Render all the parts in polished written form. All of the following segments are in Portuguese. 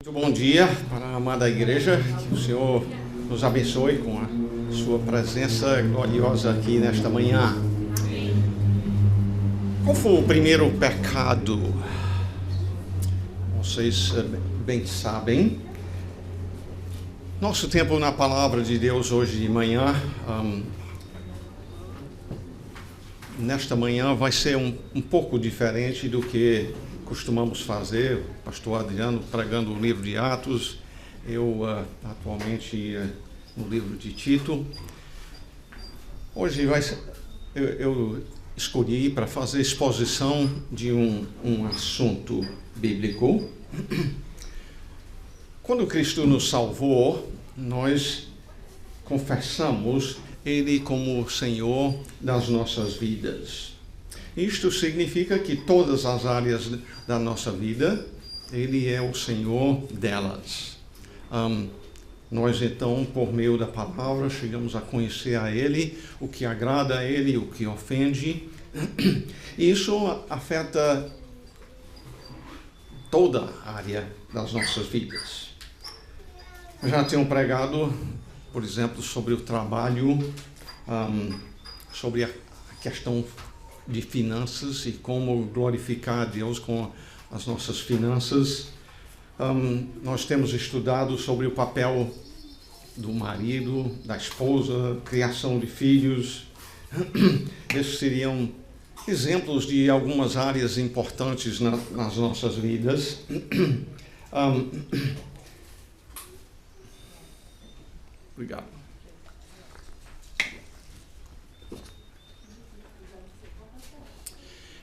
Muito bom dia para a amada igreja, que o Senhor nos abençoe com a sua presença gloriosa aqui nesta manhã. Qual foi o primeiro pecado? Vocês bem sabem. Nosso tempo na palavra de Deus hoje de manhã, nesta manhã vai ser um pouco diferente do que costumamos fazer. O pastor Adriano pregando o livro de Atos, eu atualmente no livro de Tito. Hoje eu escolhi para fazer exposição de um assunto bíblico. Quando Cristo nos salvou, nós confessamos Ele como o Senhor das nossas vidas. Isto significa que todas as áreas da nossa vida, Ele é o Senhor delas. Nós então, por meio da palavra, chegamos a conhecer a Ele, o que agrada a Ele, o que ofende. E isso afeta toda a área das nossas vidas. Já tenho pregado, por exemplo, sobre o trabalho, sobre a questão de finanças e como glorificar a Deus com as nossas finanças. Nós temos estudado sobre o papel do marido, da esposa, criação de filhos. Esses seriam exemplos de algumas áreas importantes nas nossas vidas. Obrigado.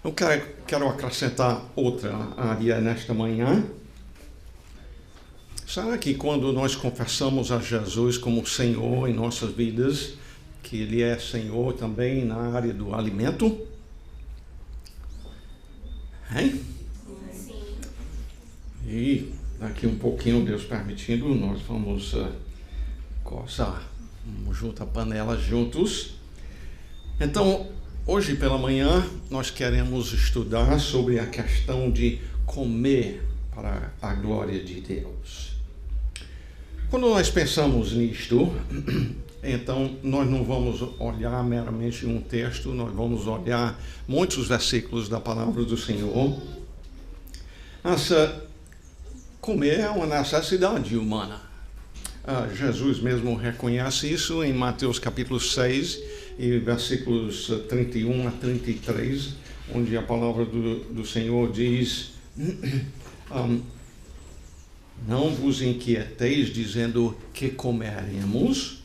Eu quero acrescentar outra área nesta manhã. Será que quando nós confessamos a Jesus como Senhor em nossas vidas, que Ele é Senhor também na área do alimento? Hein? Sim. E daqui um pouquinho, Deus permitindo, nós vamos coçar, juntar a panela juntos. Então, hoje pela manhã, nós queremos estudar sobre a questão de comer para a glória de Deus. Quando nós pensamos nisto, então nós não vamos olhar meramente um texto, nós vamos olhar muitos versículos da palavra do Senhor. Comer é uma necessidade humana. Jesus mesmo reconhece isso em Mateus capítulo 6 e versículos 31 a 33, onde a palavra do Senhor diz: não vos inquieteis dizendo que comeremos,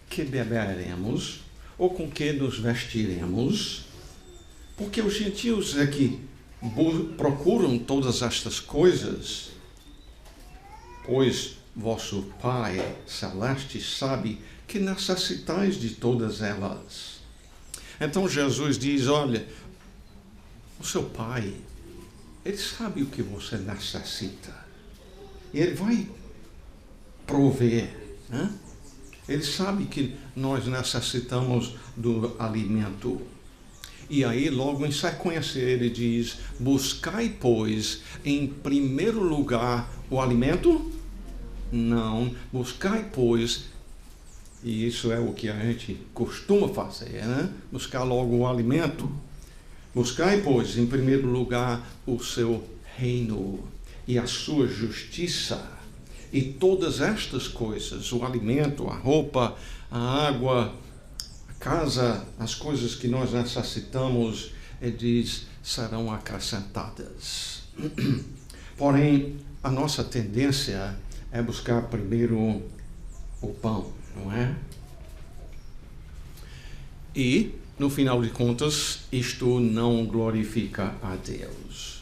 que beberemos, ou com que nos vestiremos, porque os gentios é que procuram todas estas coisas, pois vosso Pai Celeste sabe que necessitais de todas elas. Então Jesus diz: olha, o seu Pai, Ele sabe o que você necessita. E Ele vai prover, né? Ele sabe que nós necessitamos do alimento. E aí, logo em sequência, Ele diz: buscai, pois, em primeiro lugar o alimento? Não, buscai, pois, e isso é o que a gente costuma fazer, né? Buscar logo o alimento. Buscai, pois, em primeiro lugar o seu reino e a sua justiça, e todas estas coisas, o alimento, a roupa, a água, a casa, as coisas que nós necessitamos, ele diz, serão acrescentadas. Porém, a nossa tendência é buscar primeiro o pão, não é? E, no final de contas, isto não glorifica a Deus.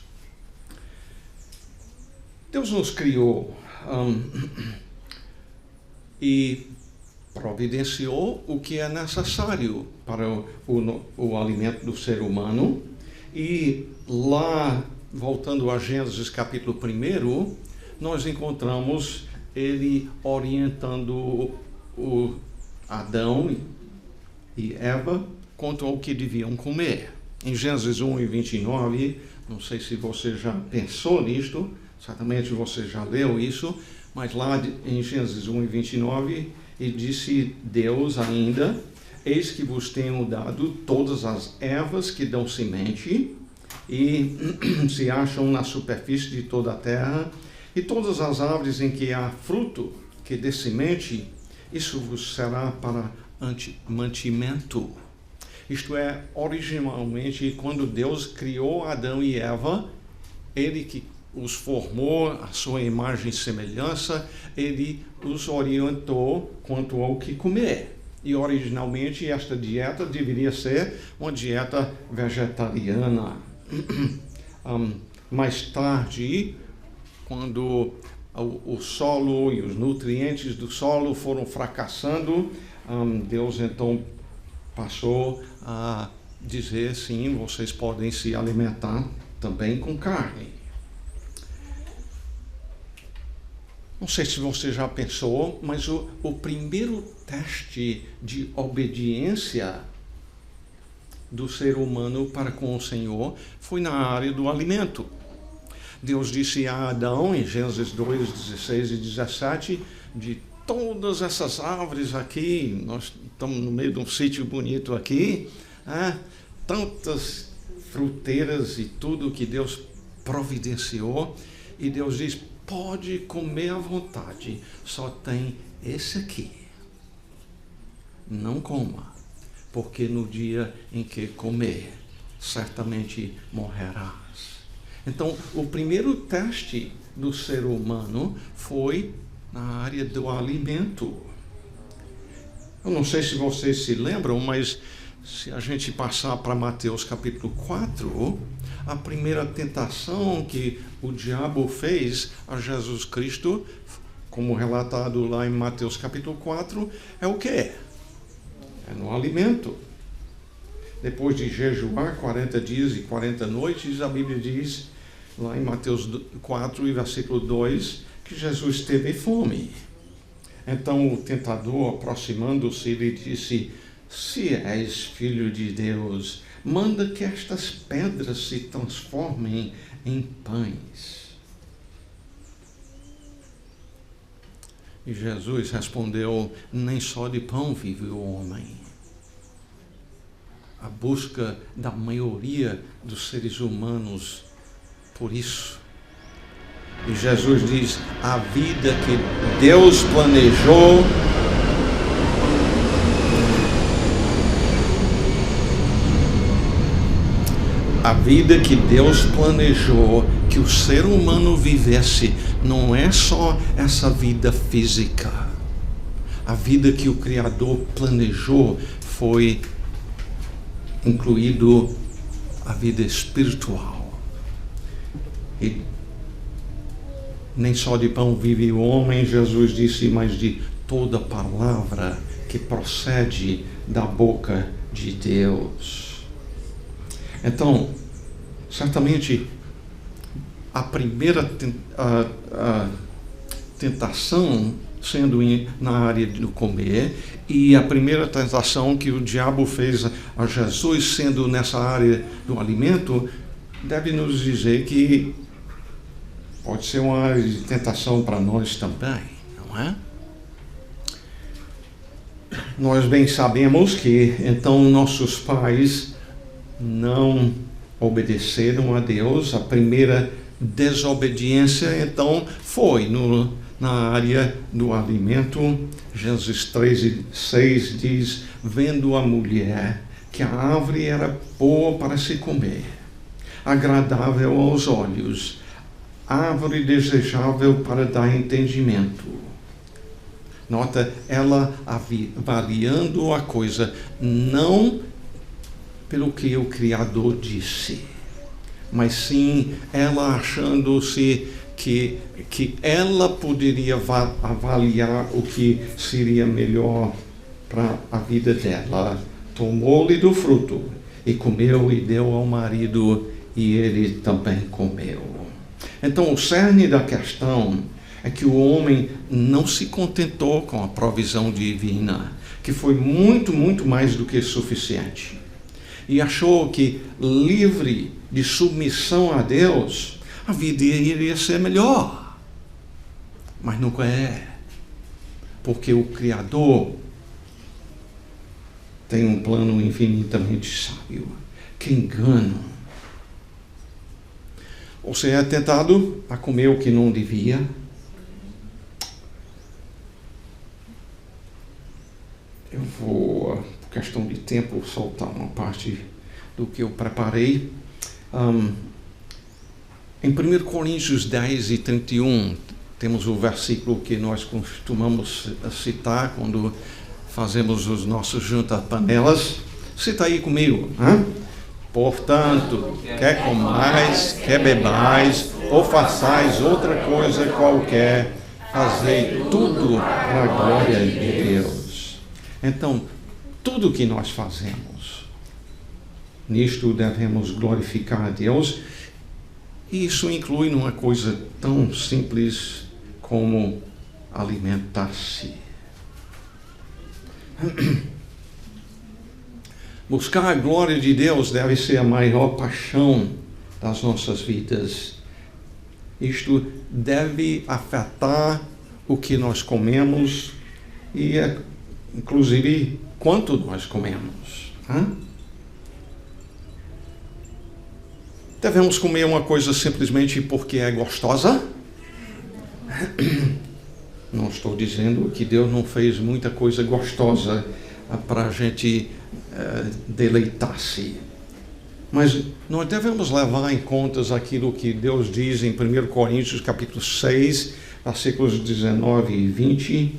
Deus nos criou e providenciou o que é necessário para o alimento do ser humano. E lá, voltando a Gênesis capítulo 1, nós encontramos Ele orientando o Adão e Eva quanto ao que deviam comer. Em Gênesis 1 e 29, não sei se você já pensou nisto, Certamente você já leu isso, mas lá em Gênesis 1 e 29, ele disse Deus ainda: eis que vos tenho dado todas as ervas que dão semente e se acham na superfície de toda a terra, e todas as árvores em que há fruto que dê semente, isso vos será para mantimento. Isto é, originalmente, quando Deus criou Adão e Eva, ele que os formou à sua imagem e semelhança, ele os orientou quanto ao que comer. E originalmente esta dieta deveria ser uma dieta vegetariana. Mais tarde, quando o solo e os nutrientes do solo foram fracassando, Deus então passou a dizer: sim, vocês podem se alimentar também com carne. Não sei se você já pensou, mas o primeiro teste de obediência do ser humano para com o Senhor foi na área do alimento. Deus disse a Adão, em Gênesis 2, 16 e 17, de todas essas árvores aqui, nós estamos no meio de um sítio bonito aqui, tantas fruteiras e tudo que Deus providenciou, e Deus diz: pode comer à vontade, só tem esse aqui. Não coma, porque no dia em que comer, certamente morrerás. Então, o primeiro teste do ser humano foi na área do alimento. Eu não sei se vocês se lembram, mas se a gente passar para Mateus capítulo 4, a primeira tentação que o diabo fez a Jesus Cristo, como relatado lá em Mateus capítulo 4, é o quê? É no alimento. Depois de jejuar 40 dias e 40 noites, a Bíblia diz, lá em Mateus 4 e versículo 2, que Jesus teve fome. Então o tentador, aproximando-se, lhe disse: se és filho de Deus, manda que estas pedras se transformem em pães. E Jesus respondeu: nem só de pão vive o homem. A busca da maioria dos seres humanos por isso. E Jesus diz: a vida que Deus planejou que o ser humano vivesse não é só essa vida física. A vida que o Criador planejou foi incluído a vida espiritual. E nem só de pão vive o homem, Jesus disse, mas de toda palavra que procede da boca de Deus. Então, certamente, a primeira tentação sendo na área do comer, e a primeira tentação que o diabo fez a Jesus sendo nessa área do alimento, deve nos dizer que pode ser uma área de tentação para nós também, não é? Nós bem sabemos que então nossos pais não obedeceram a Deus. A primeira desobediência então foi na área do alimento. Gênesis 3:6 diz: vendo a mulher que a árvore era boa para se comer, agradável aos olhos, árvore desejável para dar entendimento. Nota, ela avaliando a coisa não pelo que o Criador disse, mas sim ela achando-se que ela poderia avaliar o que seria melhor para a vida dela. Tomou-lhe do fruto e comeu e deu ao marido, e ele também comeu. Então o cerne da questão é que o homem não se contentou com a provisão divina, que foi muito, muito mais do que suficiente, e achou que, livre de submissão a Deus, a vida iria ser melhor. Mas nunca é. Porque o Criador tem um plano infinitamente sábio. Que engano! Você é tentado a comer o que não devia. Eu vou, por questão de tempo, soltar uma parte do que eu preparei. Em 1 Coríntios 10 e 31, temos o versículo que nós costumamos citar quando fazemos os nossos junta-panelas. Cita aí comigo. Portanto, quer comais, quer bebais, ou façais outra coisa qualquer, fazei tudo para a glória de Deus. Então, tudo que nós fazemos, nisto devemos glorificar a Deus. E isso inclui uma coisa tão simples como alimentar-se. Buscar a glória de Deus deve ser a maior paixão das nossas vidas. Isto deve afetar o que nós comemos e, inclusive, quanto nós comemos. Devemos comer uma coisa simplesmente porque é gostosa? Não estou dizendo que Deus não fez muita coisa gostosa para a gente deleitar-se. Mas nós devemos levar em conta aquilo que Deus diz em 1 Coríntios capítulo 6, versículos 19 e 20.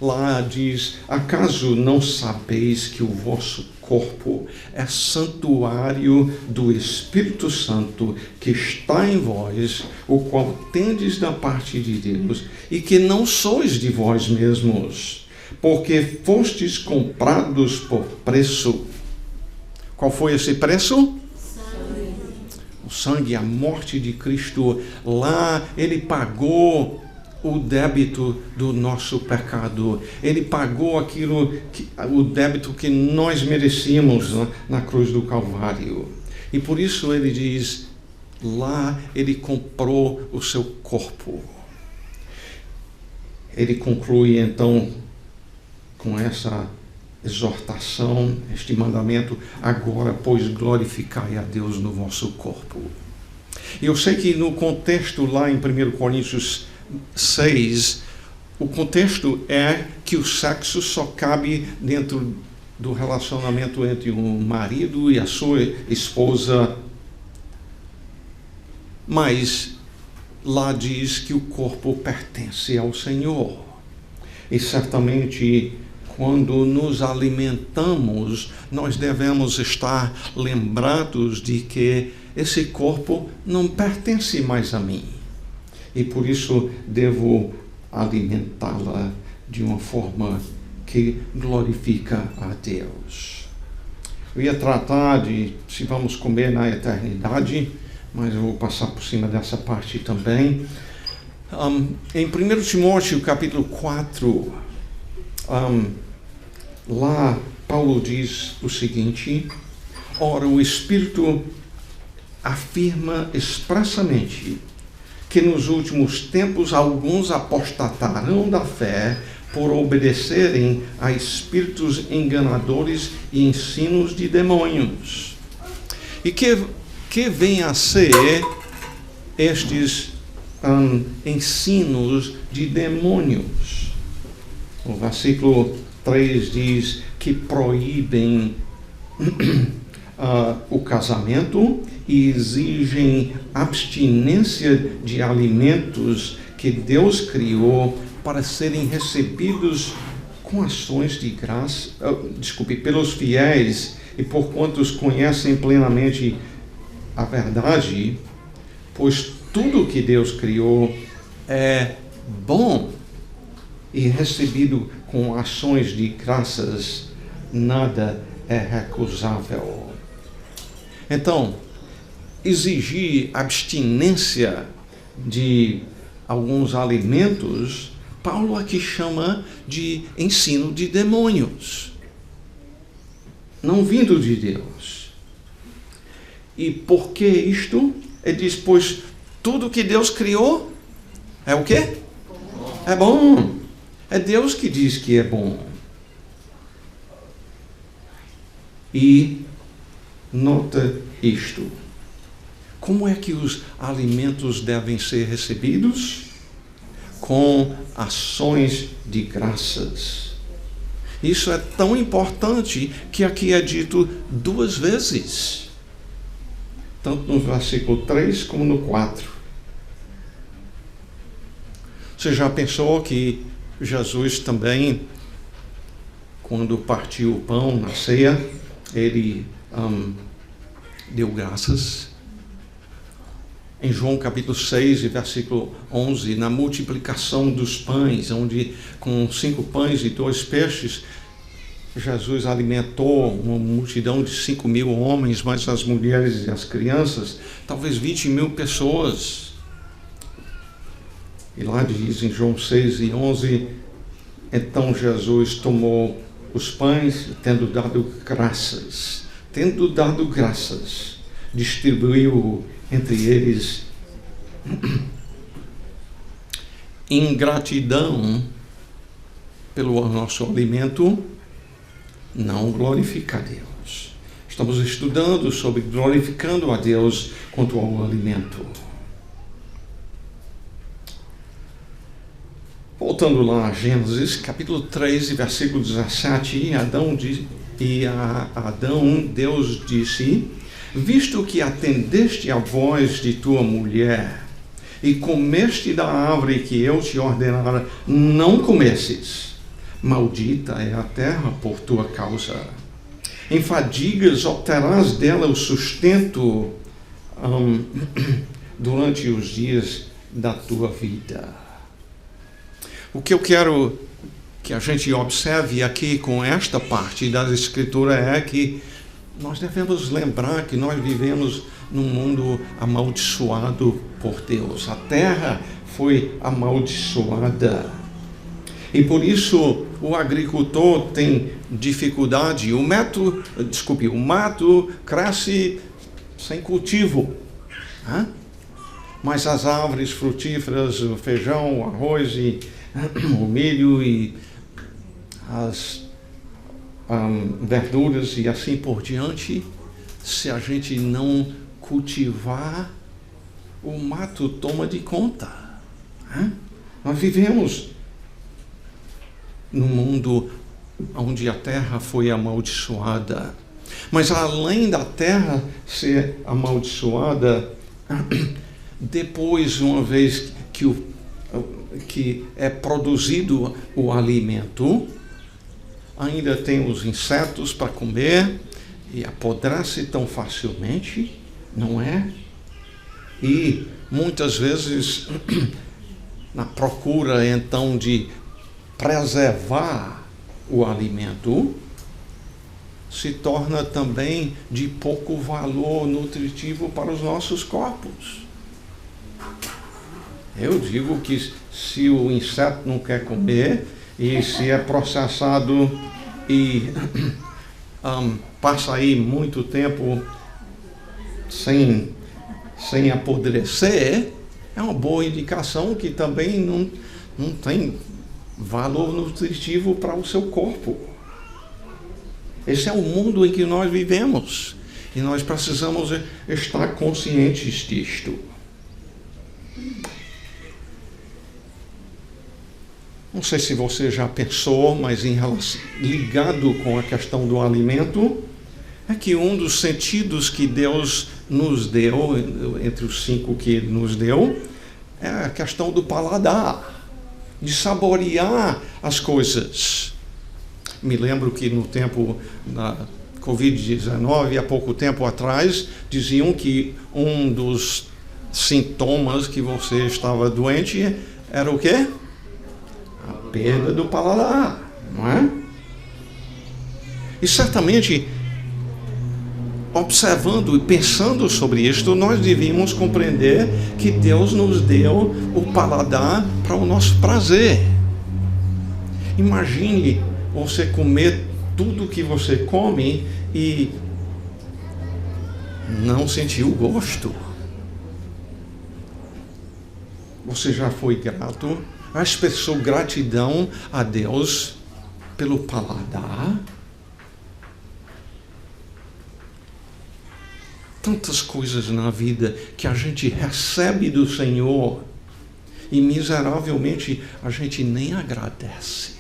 Lá diz: acaso não sabeis que o vosso corpo é santuário do Espírito Santo que está em vós, o qual tendes da parte de Deus, e que não sois de vós mesmos, porque fostes comprados por preço. Qual foi esse preço? O sangue, a morte de Cristo. Lá ele pagou o débito do nosso pecado. Ele pagou o débito que nós merecíamos na cruz do Calvário. E por isso ele diz, lá ele comprou o seu corpo. Ele conclui então com essa exortação, este mandamento: agora, pois, glorificai a Deus no vosso corpo. E eu sei que no contexto lá em 1 Coríntios 6, o contexto é que o sexo só cabe dentro do relacionamento entre um marido e a sua esposa, mas lá diz que o corpo pertence ao Senhor. E certamente, quando nos alimentamos, nós devemos estar lembrados de que esse corpo não pertence mais a mim. E por isso devo alimentá-la de uma forma que glorifica a Deus. Eu ia tratar de se vamos comer na eternidade, mas eu vou passar por cima dessa parte também. Em 1 Timóteo capítulo 4, lá Paulo diz o seguinte: ora, o Espírito afirma expressamente que nos últimos tempos alguns apostatarão da fé por obedecerem a espíritos enganadores e ensinos de demônios. E que vem a ser estes ensinos de demônios? O versículo 3 diz que proíbem o casamento e exigem abstinência de alimentos que Deus criou para serem recebidos com ações de graça, pelos fiéis e por quantos conhecem plenamente a verdade, pois tudo que Deus criou é bom e recebido com ações de graças, nada é recusável. Então, exigir abstinência de alguns alimentos, Paulo aqui chama de ensino de demônios, não vindo de Deus. E por que isto? Ele diz, pois Tudo que Deus criou é o quê? É bom. É Deus que diz que é bom. E nota isto. Como é que os alimentos devem ser recebidos? Com ações de graças. Isso é tão importante que aqui é dito 2 vezes. Tanto no versículo 3 como no 4. Você já pensou que Jesus também, quando partiu o pão na ceia, ele deu graças? Em João capítulo 6, versículo 11, na multiplicação dos pães, onde com 5 pães e 2 peixes, Jesus alimentou uma multidão de 5.000 homens, mais as mulheres e as crianças, talvez 20.000 pessoas. E lá diz em João 6 e 11, então Jesus tomou os pães, tendo dado graças, distribuiu entre eles. Em gratidão pelo nosso alimento, não glorifica a Deus. Estamos estudando sobre glorificando a Deus quanto ao alimento. Voltando lá a Gênesis, capítulo 3, versículo 17, Adão, Deus disse: visto que atendeste à voz de tua mulher e comeste da árvore que eu te ordenara, não comesses, maldita é a terra por tua causa. Em fadigas obterás dela o sustento durante os dias da tua vida. O que eu quero que a gente observe aqui com esta parte da Escritura é que nós devemos lembrar que nós vivemos num mundo amaldiçoado por Deus. A terra foi amaldiçoada. E por isso o agricultor tem dificuldade. O mato cresce sem cultivo. Mas as árvores frutíferas, o feijão, o arroz, e o milho e as verduras e assim por diante, se a gente não cultivar, o mato toma de conta. Nós vivemos num mundo onde a terra foi amaldiçoada. Mas além da terra ser amaldiçoada, depois, uma vez que é produzido o alimento, ainda tem os insetos para comer e apodrece tão facilmente, não é? E muitas vezes, na procura então de preservar o alimento, se torna também de pouco valor nutritivo para os nossos corpos. Eu digo que se o inseto não quer comer, e se é processado e passa aí muito tempo sem apodrecer, é uma boa indicação que também não tem valor nutritivo para o seu corpo. Esse é o mundo em que nós vivemos e nós precisamos estar conscientes disto. Não sei se você já pensou, mas ligado com a questão do alimento, é que um dos sentidos que Deus nos deu, entre os 5 que nos deu, é a questão do paladar, de saborear as coisas. Me lembro que no tempo da Covid-19, há pouco tempo atrás, diziam que um dos sintomas que você estava doente era o quê? A perda do paladar, não é? E certamente, observando e pensando sobre isto, nós devíamos compreender que Deus nos deu o paladar para o nosso prazer. Imagine você comer tudo que você come e não sentir o gosto. Você já foi grato? Já expressou gratidão a Deus pelo paladar? Tantas coisas na vida que a gente recebe do Senhor e miseravelmente a gente nem agradece.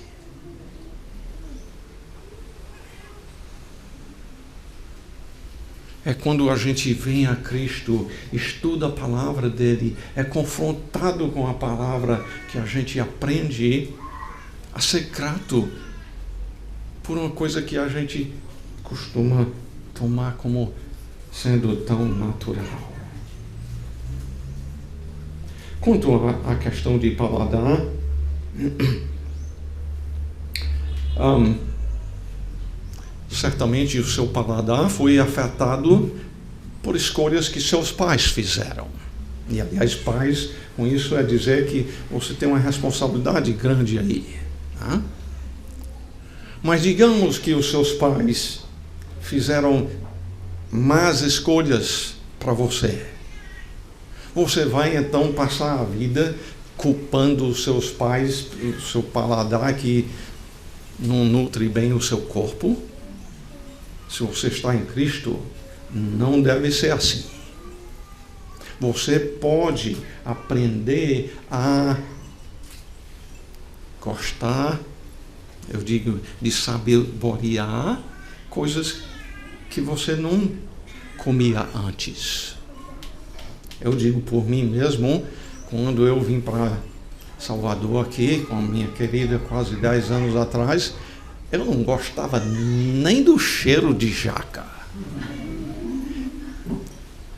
É quando a gente vem a Cristo, estuda a palavra dele, é confrontado com a palavra que a gente aprende a ser grato por uma coisa que a gente costuma tomar como sendo tão natural. Quanto à questão de paladar, certamente o seu paladar foi afetado por escolhas que seus pais fizeram. E, aliás, pais, com isso é dizer que você tem uma responsabilidade grande aí. Tá? Mas digamos que os seus pais fizeram más escolhas para você. Você vai então passar a vida culpando os seus pais, o seu paladar que não nutre bem o seu corpo? Se você está em Cristo, não deve ser assim. Você pode aprender a gostar, eu digo, de saborear coisas que você não comia antes. Eu digo por mim mesmo, quando eu vim para Salvador aqui, com a minha querida, quase 10 anos atrás, eu não gostava nem do cheiro de jaca.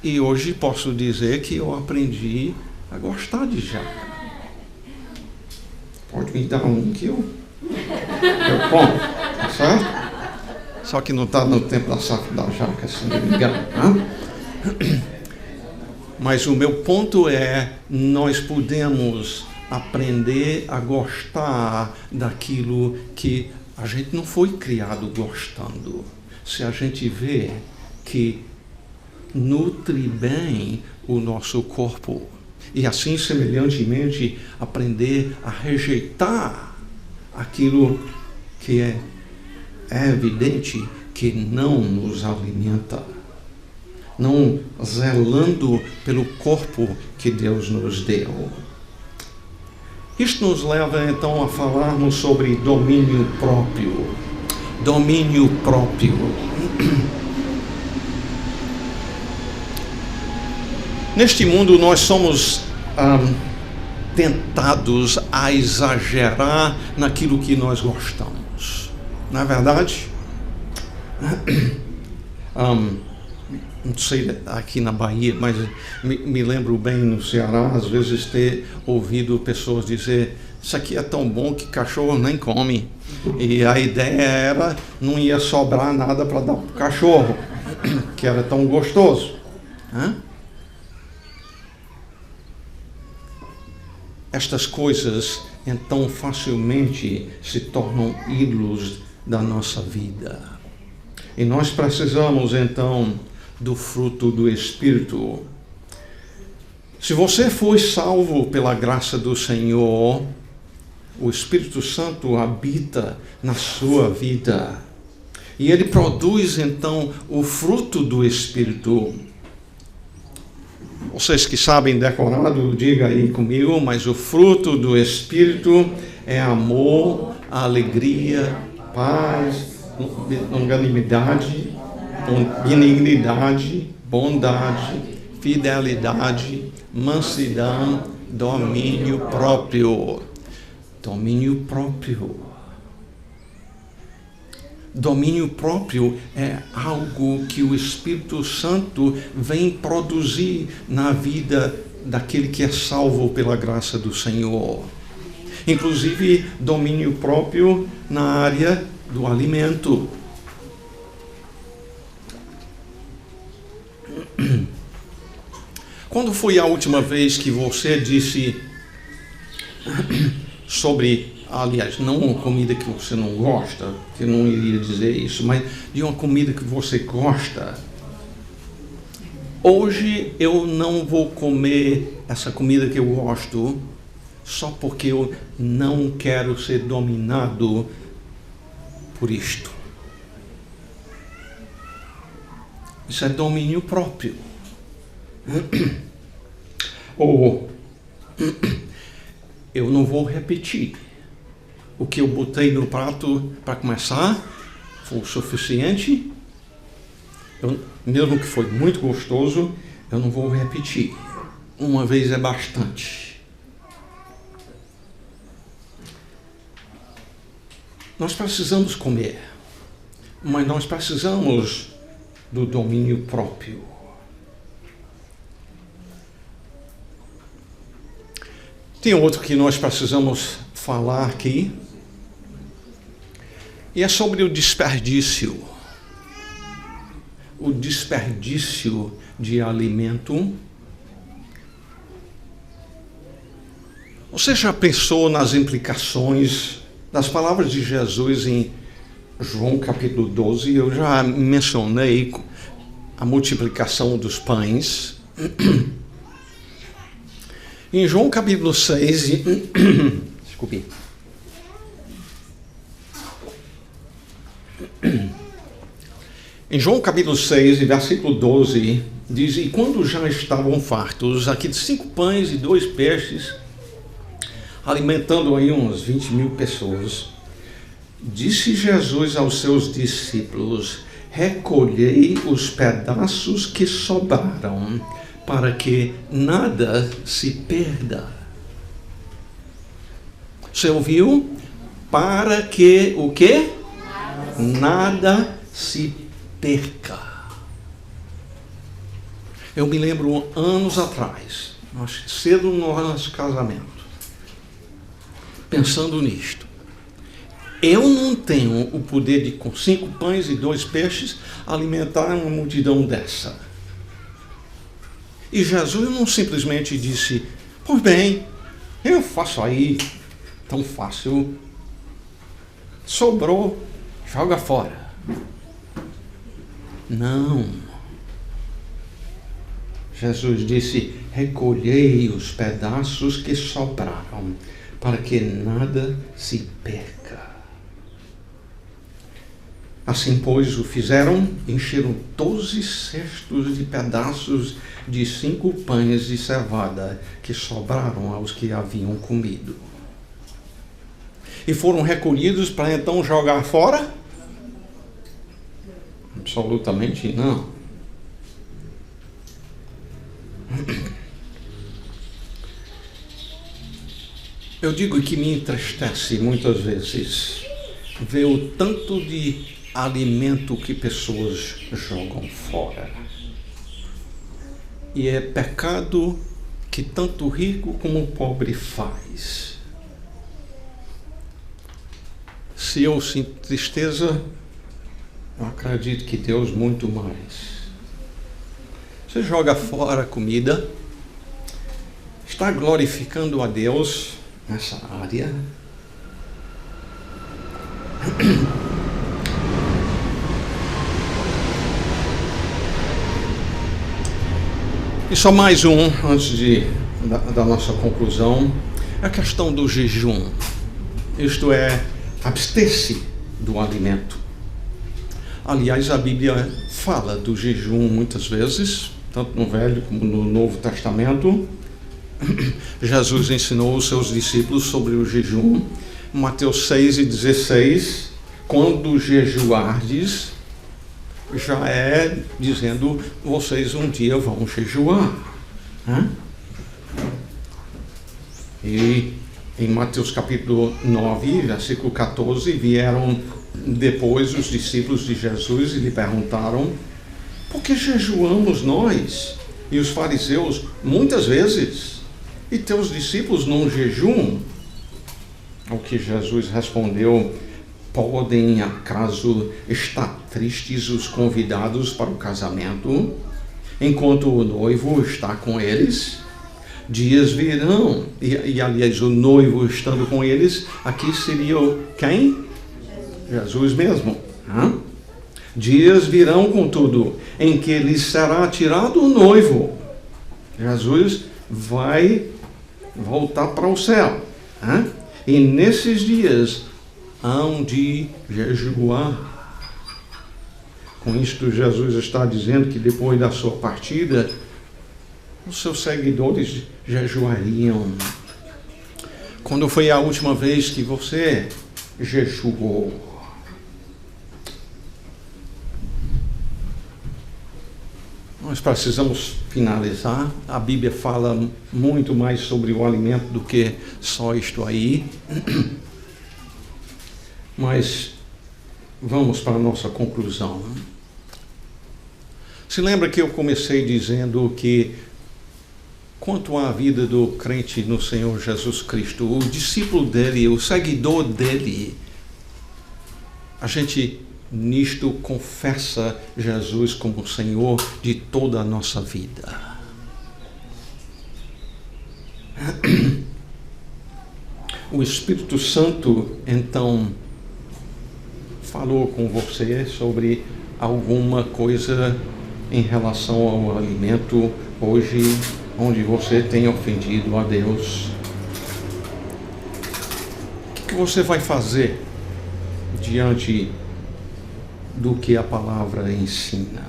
E hoje posso dizer que eu aprendi a gostar de jaca. Pode me dar um que eu como, tá certo? Só que não está no tempo da safra da jaca, se não me engano. Né? Mas o meu ponto é, nós podemos aprender a gostar daquilo que a gente não foi criado gostando. Se a gente vê que nutre bem o nosso corpo. E assim, semelhantemente, aprender a rejeitar aquilo que é evidente que não nos alimenta. Não zelando pelo corpo que Deus nos deu. Isto nos leva então a falarmos sobre domínio próprio. Domínio próprio. Neste mundo nós somos tentados a exagerar naquilo que nós gostamos. Não é verdade? Não sei aqui na Bahia, mas me lembro bem no Ceará, às vezes ter ouvido pessoas dizer: isso aqui é tão bom que cachorro nem come. E a ideia era, não ia sobrar nada para dar para o cachorro, que era tão gostoso. Estas coisas, então, facilmente se tornam ídolos da nossa vida. E nós precisamos, então, do fruto do Espírito. Se você foi salvo pela graça do Senhor, o Espírito Santo habita na sua vida. E ele produz, então, o fruto do Espírito. Vocês que sabem decorado, diga aí comigo, mas o fruto do Espírito é amor, alegria, paz, longanimidade, benignidade, bondade, fidelidade, mansidão, domínio próprio. Domínio próprio. Domínio próprio é algo que o Espírito Santo vem produzir na vida daquele que é salvo pela graça do Senhor. Inclusive, domínio próprio na área do alimento. Quando foi a última vez que você disse sobre, aliás, não uma comida que você não gosta, que eu não iria dizer isso, mas de uma comida que você gosta, hoje eu não vou comer essa comida que eu gosto só porque eu não quero ser dominado por isto. Isso é domínio próprio. Ou eu não vou repetir. O que eu botei no prato para começar foi o suficiente. Mesmo que foi muito gostoso, eu não vou repetir. Uma vez é bastante. Nós precisamos comer, mas nós precisamos do domínio próprio. Tem outro que nós precisamos falar aqui, e é sobre o desperdício. O desperdício de alimento. Você já pensou nas implicações das palavras de Jesus em João capítulo 12? Eu já mencionei a multiplicação dos pães. Em João capítulo 6, desculpe. Em João capítulo 6, versículo 12, diz: e quando já estavam fartos, aqui de 5 pães e 2 peixes, alimentando aí umas 20.000 pessoas, disse Jesus aos seus discípulos: recolhei os pedaços que sobraram, para que nada se perda. Você ouviu? Para que o quê? Nada se perca. Eu me lembro anos atrás, cedo no nosso casamento, pensando nisto. Eu não tenho o poder de, com 5 pães e 2 peixes, alimentar uma multidão dessa. E Jesus não simplesmente disse: pois bem, eu faço aí, tão fácil, sobrou, joga fora. Não. Jesus disse: recolhei os pedaços que sobraram, para que nada se perca. Assim, pois, o fizeram, encheram 12 cestos de pedaços de 5 pães de cevada que sobraram aos que haviam comido. E foram recolhidos para então jogar fora? Absolutamente não. Eu digo que me entristece muitas vezes ver o tanto de alimento que pessoas jogam fora. E é pecado que tanto o rico como o pobre faz. Se eu sinto tristeza, eu acredito que Deus muito mais. Você joga fora a comida, está glorificando a Deus nessa área. E só mais um, antes da nossa conclusão, a questão do jejum. Isto é, abster-se do alimento. Aliás, a Bíblia fala do jejum muitas vezes, tanto no Velho como no Novo Testamento. Jesus ensinou os seus discípulos sobre o jejum. Mateus 6:16, quando jejuardes, já é dizendo, vocês um dia vão jejuar. E em Mateus capítulo 9, versículo 14, vieram depois os discípulos de Jesus e lhe perguntaram: por que jejuamos nós e os fariseus muitas vezes, e teus discípulos não jejuam? Ao que Jesus respondeu: podem acaso estar tristes os convidados para o casamento, enquanto o noivo está com eles? Dias virão, e aliás, o noivo estando com eles, aqui seria quem? Jesus mesmo. Dias virão, contudo, em que lhes será tirado o noivo. Jesus vai voltar para o céu. E nesses dias hão de jejuar. Com isto, Jesus está dizendo que depois da sua partida, os seus seguidores jejuariam. Quando foi a última vez que você jejuou? Nós precisamos finalizar. A Bíblia fala muito mais sobre o alimento do que só isto aí. Mas vamos para a nossa conclusão. Se lembra que eu comecei dizendo que, quanto à vida do crente no Senhor Jesus Cristo, o discípulo dele, o seguidor dele, a gente nisto confessa Jesus como Senhor de toda a nossa vida. O Espírito Santo, então, falou com você sobre alguma coisa em relação ao alimento hoje, onde você tem ofendido a Deus. O que você vai fazer diante do que a palavra ensina?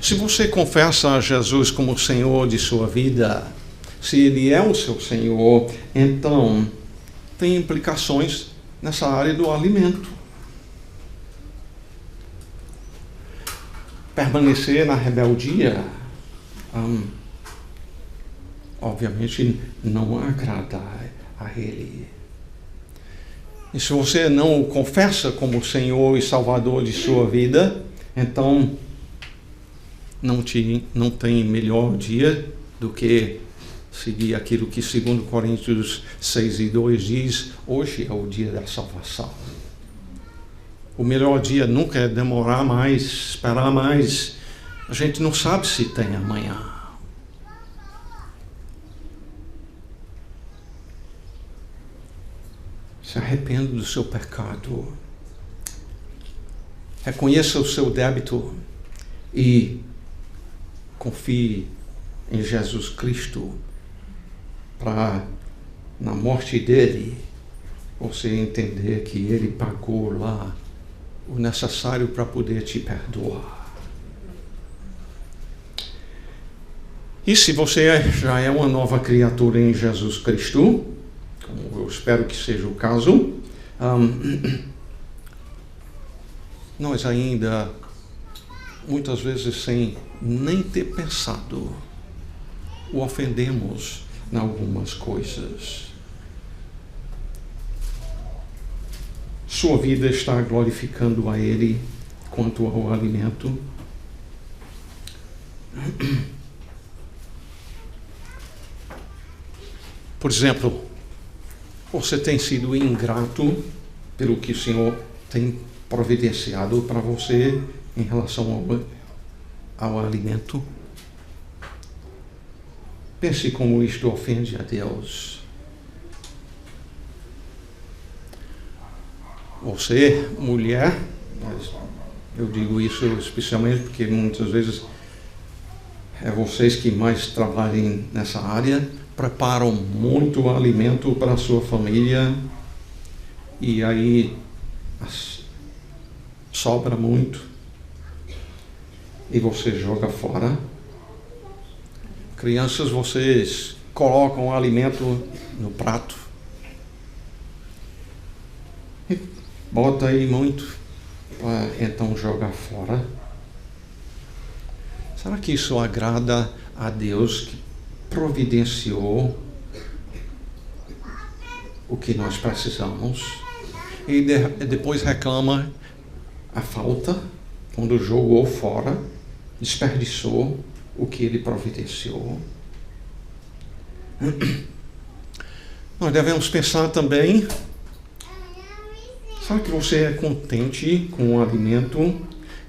Se você confessa a Jesus como Senhor de sua vida, se Ele é o seu Senhor, então tem implicações nessa área do alimento. Permanecer na rebeldia, obviamente não agrada a Ele. E se você não o confessa como Senhor e Salvador de sua vida, então não tem melhor dia do que seguir aquilo que 2 Coríntios 6:2 diz: hoje é o dia da salvação. O melhor dia nunca é demorar mais, esperar mais. A gente não sabe se tem amanhã. Se arrependa do seu pecado. Reconheça o seu débito e confie em Jesus Cristo para, na morte dele, você entender que ele pagou lá o necessário para poder te perdoar. E se você já é uma nova criatura em Jesus Cristo, como eu espero que seja o caso, nós ainda, muitas vezes sem nem ter pensado, o ofendemos em algumas coisas. Sua vida está glorificando a Ele quanto ao alimento? Por exemplo, você tem sido ingrato pelo que o Senhor tem providenciado para você em relação ao alimento? Pense como isto ofende a Deus. Você, mulher, eu digo isso especialmente porque muitas vezes é vocês que mais trabalhem nessa área, preparam muito alimento para a sua família e aí sobra muito e você joga fora. Crianças, vocês colocam alimento no prato e bota aí muito para então jogar fora. Será que isso agrada a Deus que providenciou o que nós precisamos e depois reclama a falta quando jogou fora, desperdiçou o que ele providenciou? Nós devemos pensar também: será que você é contente com o alimento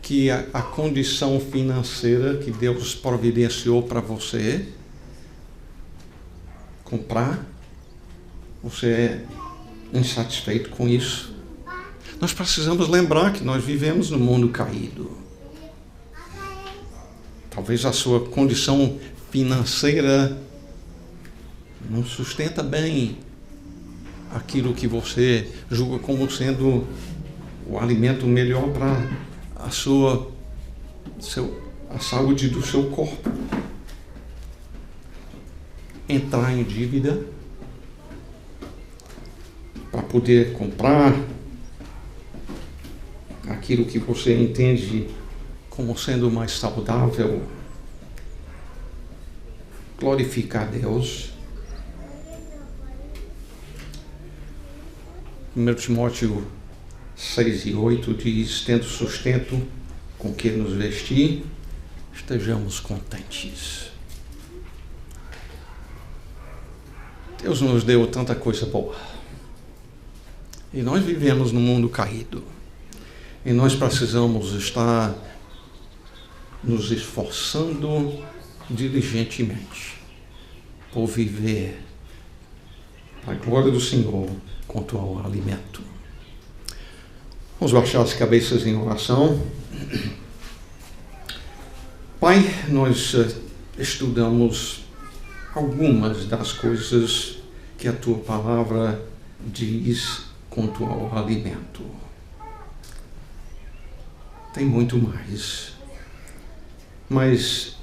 que a condição financeira que Deus providenciou para você comprar? Você é insatisfeito com isso? Nós precisamos lembrar que nós vivemos num mundo caído. Talvez a sua condição financeira não sustenta bem aquilo que você julga como sendo o alimento melhor para a saúde do seu corpo. Entrar em dívida para poder comprar aquilo que você entende como sendo mais saudável, glorificar Deus. 1 Timóteo 6 e 8 diz: tendo sustento com que nos vestir, estejamos contentes. Deus nos deu tanta coisa boa. E nós vivemos num mundo caído. E nós precisamos estar nos esforçando diligentemente por viver a glória do Senhor quanto ao alimento. Vamos baixar as cabeças em oração. Pai, nós estudamos algumas das coisas que a Tua Palavra diz quanto ao alimento. Tem muito mais, mas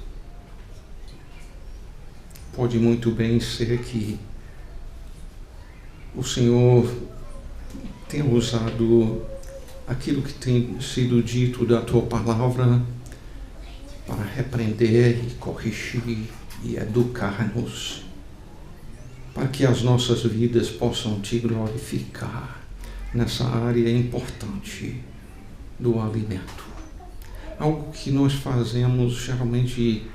pode muito bem ser que o Senhor tenha usado aquilo que tem sido dito da Tua Palavra para repreender e corrigir e educar-nos, para que as nossas vidas possam Te glorificar nessa área importante do alimento. Algo que nós fazemos geralmente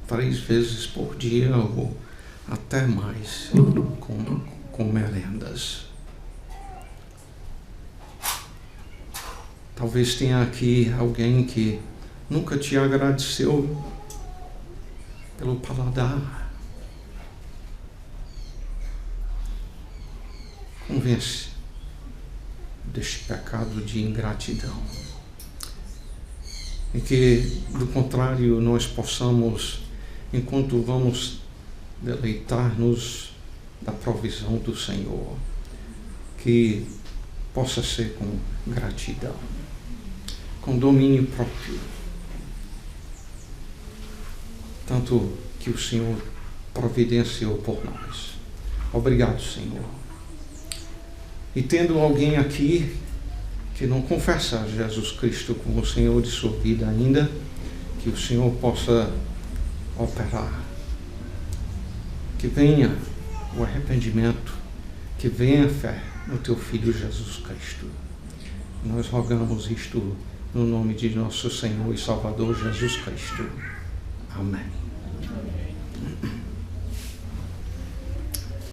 3 vezes por dia ou até mais com merendas. Talvez tenha aqui alguém que nunca te agradeceu pelo paladar. Convence deste pecado de ingratidão. E que, do contrário, nós possamos, enquanto vamos deleitar-nos da provisão do Senhor, que possa ser com gratidão, com domínio próprio, tanto que o Senhor providenciou por nós. Obrigado, Senhor. E tendo alguém aqui que não confessa Jesus Cristo como o Senhor de sua vida ainda, que o Senhor possa operar, que venha o arrependimento, que venha a fé no Teu Filho Jesus Cristo. Nós rogamos isto no nome de nosso Senhor e Salvador Jesus Cristo. Amém.